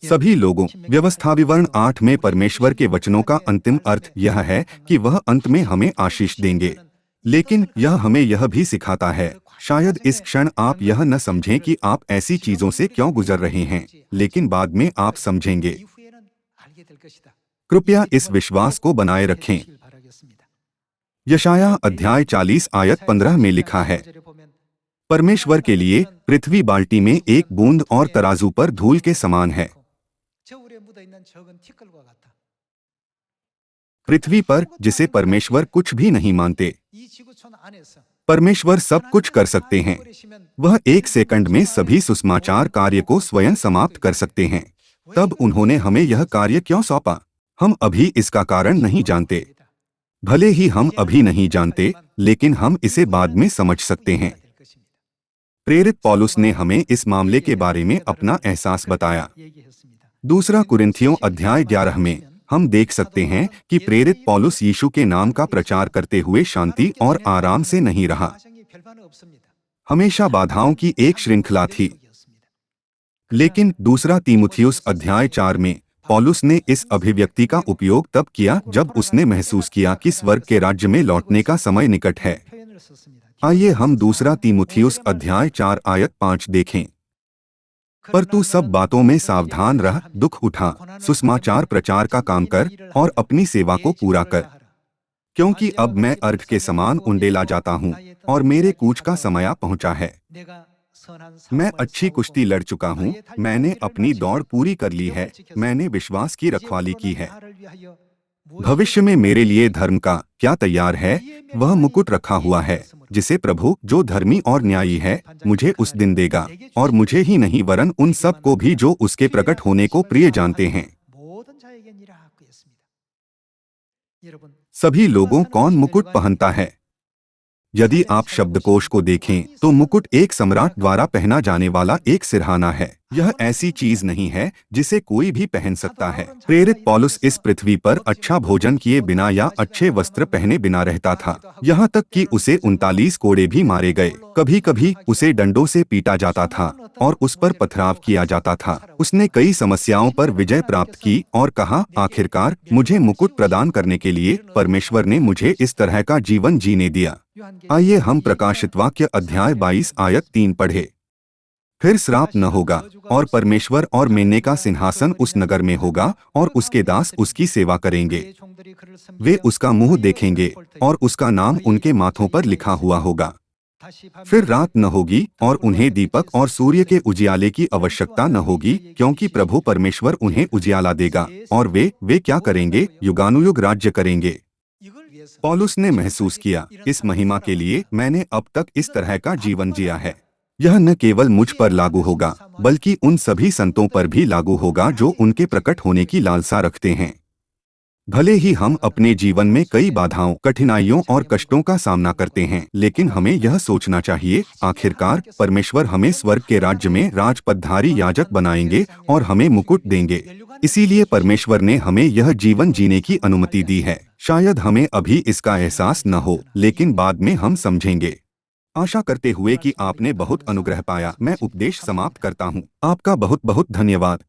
सभी लोगों व्यवस्था विवरण 8 में परमेश्वर के वचनों का अंतिम अर्थ यह है कि वह अंत में हमें आशीष देंगे। लेकिन यह हमें यह भी सिखाता है, शायद इस क्षण आप यह न समझें कि आप ऐसी चीजों से क्यों गुजर रहे हैं, लेकिन बाद में आप समझेंगे। कृपया इस विश्वास को बनाए रखें। यशायाह अध्याय 40 आयत 15 में लिखा है, परमेश्वर के लिए पृथ्वी बाल्टी में एक बूंद और तराजू पर धूल के समान है। पृथ्वी पर जिसे परमेश्वर कुछ भी नहीं मानते, परमेश्वर सब कुछ कर सकते हैं। वह 1 सेकंड में सभी सुसमाचार कार्य को स्वयं समाप्त कर सकते हैं। तब उन्होंने हमें यह कार्य क्यों सौंपा? हम अभी इसका कारण नहीं जानते। भले ही हम अभी नहीं जानते, लेकिन हम इसे बाद में समझ सकते हैं। प्रेरित पौलुस ने हमें इस मामले के बारे में अपना एहसास बताया। दूसरा कुरिन्थियों अध्याय 11 में हम देख सकते हैं कि प्रेरित पौलुस यीशु के नाम का प्रचार करते हुए शांति और आराम से नहीं रहा। हमेशा बाधाओं की एक श्रृंखला थी। लेकिन दूसरा तीमुथियुस अध्याय 4 में पौलुस ने इस अभिव्यक्ति का उपयोग तब किया जब उसने महसूस किया कि स्वर्ग के राज्य में लौटने का समय निकट है। आइए हम दूसरा तीमुथियुस अध्याय 4 आयत 5 देखें। पर तू सब बातों में सावधान रह, दुख उठा, सुसमाचार प्रचार का काम कर और अपनी सेवा को पूरा कर, क्योंकि अब मैं अर्घ के समान उंडेला जाता हूँ और मेरे कूच का समय पहुँचा है। मैं अच्छी कुश्ती लड़ चुका हूँ, मैंने अपनी दौड़ पूरी कर ली है, मैंने विश्वास की रखवाली की है। भविष्य में मेरे लिए धर्म का क्या तैयार है? वह मुकुट रखा हुआ है जिसे प्रभु जो धर्मी और न्यायी है मुझे उस दिन देगा, और मुझे ही नहीं वरन उन सब को भी जो उसके प्रकट होने को प्रिय जानते हैं। सभी लोगों कौन मुकुट पहनता है? यदि आप शब्दकोश को देखें तो मुकुट एक सम्राट द्वारा पहना जाने वाला एक सिरहाना है। यह ऐसी चीज नहीं है जिसे कोई भी पहन सकता है। प्रेरित पौलुस इस पृथ्वी पर अच्छा भोजन किए बिना या अच्छे वस्त्र पहने बिना रहता था, यहाँ तक कि उसे 39 कोड़े भी मारे गए। कभी कभी उसे डंडों से पीटा जाता था और उस पर पथराव किया जाता था। उसने कई समस्याओं पर विजय प्राप्त की और कहा, आखिरकार मुझे मुकुट प्रदान करने के लिए परमेश्वर ने मुझे इस तरह का जीवन जीने दिया। आइए हम प्रकाशित वाक्य अध्याय 22 आयत 3 पढ़े। फिर श्राप न होगा, और परमेश्वर और मेने का सिंहासन उस नगर में होगा और उसके दास उसकी सेवा करेंगे। वे उसका मुंह देखेंगे और उसका नाम उनके माथों पर लिखा हुआ होगा। फिर रात न होगी और उन्हें दीपक और सूर्य के उजियाले की आवश्यकता न होगी, क्योंकि प्रभु परमेश्वर उन्हें उजियाला देगा और वे क्या करेंगे? युगानुयुग राज्य करेंगे। पौलुस ने महसूस किया, इस महिमा के लिए मैंने अब तक इस तरह का जीवन जिया है। यह न केवल मुझ पर लागू होगा बल्कि उन सभी संतों पर भी लागू होगा जो उनके प्रकट होने की लालसा रखते हैं। भले ही हम अपने जीवन में कई बाधाओं, कठिनाइयों और कष्टों का सामना करते हैं, लेकिन हमें यह सोचना चाहिए, आखिरकार परमेश्वर हमें स्वर्ग के राज्य में राजपदधारी याजक बनाएंगे और हमें मुकुट देंगे। इसीलिए परमेश्वर ने हमें यह जीवन जीने की अनुमति दी है। शायद हमें अभी इसका एहसास न हो, लेकिन बाद में हम समझेंगे। आशा करते हुए कि आपने बहुत अनुग्रह पाया, मैं उपदेश समाप्त करता हूँ। आपका बहुत बहुत धन्यवाद।